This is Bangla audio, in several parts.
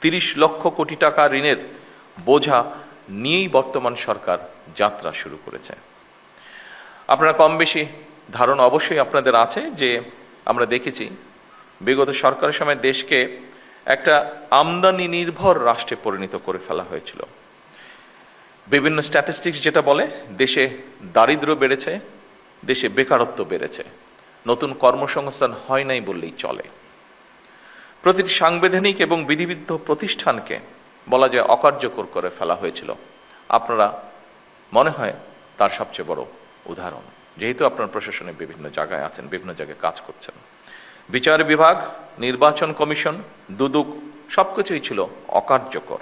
30 লক্ষ কোটি টাকা ঋণের বোঝা নিয়েই বর্তমান সরকার যাত্রা শুরু করেছে। আপনারা কম বেশি ধারণা অবশ্যই আপনাদের আছে যে আমরা দেখেছি বিগত সরকারের সময় দেশকে একটা আমদানি নির্ভর রাষ্ট্রে পরিণত করে ফেলা হয়েছিল। বিভিন্ন স্ট্যাটিস্টিক্স যেটা বলে দেশে দারিদ্র্য বেড়েছে, দেশে বেকারত্ব বেড়েছে, নতুন কর্মসংস্থান হয় নাই বললেই চলে। প্রতিটি সাংবিধানিক এবং বিধিবিদ্ধ প্রতিষ্ঠানকে বলা যায় অকার্যকর করে ফেলা হয়েছিল। আপনারা মনে হয় তার সবচেয়ে বড় উদাহরণ, যেহেতু আপনার প্রশাসনে বিভিন্ন জায়গায় আছেন, বিভিন্ন জায়গায় কাজ করছেন। বিচার বিভাগ, নির্বাচন কমিশন, দুদক সবকিছুই ছিল অকার্যকর।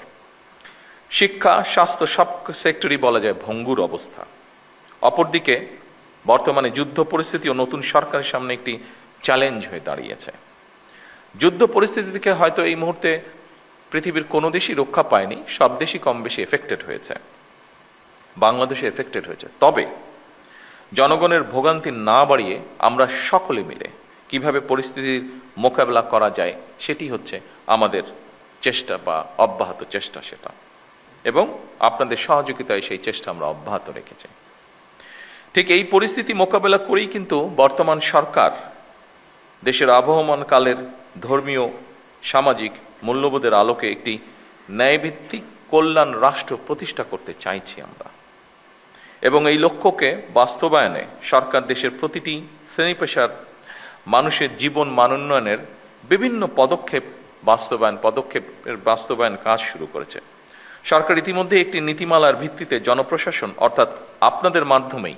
শিক্ষা, স্বাস্থ্য সব সেক্টরই বলা যায় ভঙ্গুর অবস্থা। অপরদিকে বর্তমানে যুদ্ধ পরিস্থিতি ও নতুন সরকারের সামনে একটি চ্যালেঞ্জ হয়ে দাঁড়িয়েছে। যুদ্ধ পরিস্থিতি থেকে হয়তো এই মুহূর্তে পৃথিবীর কোনো দেশই রক্ষা পায়নি, সব দেশই কম বেশি এফেক্টেড হয়েছে, বাংলাদেশে এফেক্টেড হয়েছে। তবে জনগণের ভোগান্তি না বাড়িয়ে আমরা সকলে মিলে কিভাবে পরিস্থিতির মোকাবেলা করা যায় সেটি হচ্ছে আমাদের চেষ্টা বা অব্যাহত চেষ্টা সেটা, এবং আপনাদের সহযোগিতায় সেই চেষ্টা আমরা অব্যাহত রেখেছি। ঠিক এই পরিস্থিতি মোকাবেলা করেই কিন্তু বর্তমান সরকার দেশের আবহমান কালের ধর্মীয় সামাজিক মূল্যবোধের আলোকে একটি ন্যায়ভিত্তিক কল্যাণ রাষ্ট্র প্রতিষ্ঠা করতে চাইছি আমরা, এবং এই লক্ষ্যকে বাস্তবায়নে সরকার দেশের প্রতিটি শ্রেণী পেশার মানুষের জীবন মান উন্নয়নের বিভিন্ন পদক্ষেপের বাস্তবায়ন কাজ শুরু করেছে। সরকার ইতিমধ্যে একটি নীতিমালার ভিত্তিতে জনপ্রশাসন অর্থাৎ আপনাদের মাধ্যমেই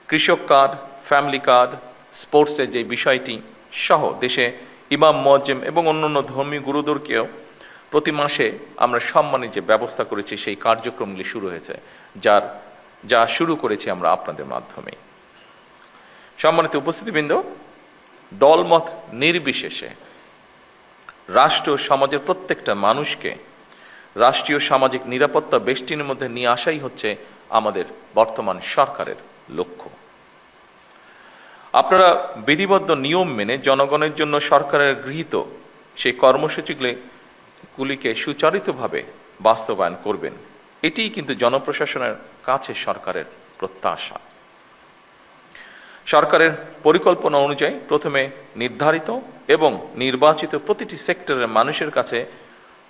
কৃষক কার্ড, ফ্যামিলি কার্ড, স্পোর্টসের যে বিষয়টি সহ দেশে ইমাম, মুয়াজ্জিম এবং অন্যান্য ধর্মীয় গুরুদেরকেও প্রতি মাসে আমরা সম্মানের যে ব্যবস্থা করেছি সেই কার্যক্রমগুলি শুরু হয়েছে, যা শুরু করেছি আমরা আপনাদের মাধ্যমে। সম্মানিত উপস্থিতিবৃন্দ, দলমত নির্বিশেষে রাষ্ট্র সমাজের প্রত্যেকটা মানুষকে রাষ্ট্রীয় সামাজিক নিরাপত্তা বেষ্টনীর মধ্যে নিয়ে আসাই হচ্ছে আমাদের বর্তমান সরকারের লক্ষ্য। আপনারা বিধিবদ্ধ নিয়ম মেনে জনগণের জন্য সরকারের গৃহীত সেই কর্মসূচিগুলিকে সুচারিতভাবে বাস্তবায়ন করবেন, এটিই কিন্তু জনপ্রশাসনের কাছে সরকারের প্রত্যাশা। সরকারের পরিকল্পনা অনুযায়ী প্রথমে নির্ধারিত এবং নির্বাচিত প্রতিটি সেক্টরের মানুষের কাছে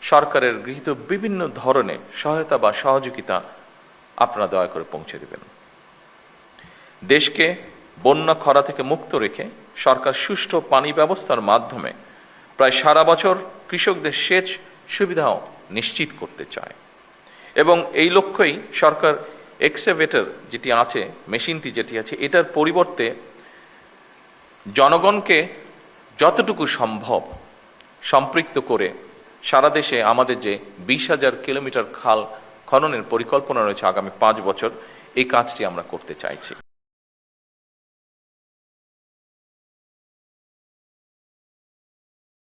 সরকারের গৃহীত বিভিন্ন ধরনের সহায়তা বা সহযোগিতা আপনারা দয়া করে পৌঁছে দেবেন। দেশকে বন্যা খরা থেকে মুক্ত রেখে সরকার সুষ্ঠু পানি ব্যবস্থার মাধ্যমে প্রায় সারা বছর কৃষকদের সেচ সুবিধাও নিশ্চিত করতে চায়, এবং এই লক্ষ্যেই সরকার এক্সকেভেটর যেটি আছে, মেশিনটি যেটি আছে, এটার পরিবর্তে জনগণকে যতটুকু সম্ভব সম্পৃক্ত করে সারা দেশে আমাদের যে 20,000 কিলোমিটার খাল খননের পরিকল্পনা রয়েছে আগামী 5 বছর, এই কাজটি আমরা করতে চাইছি।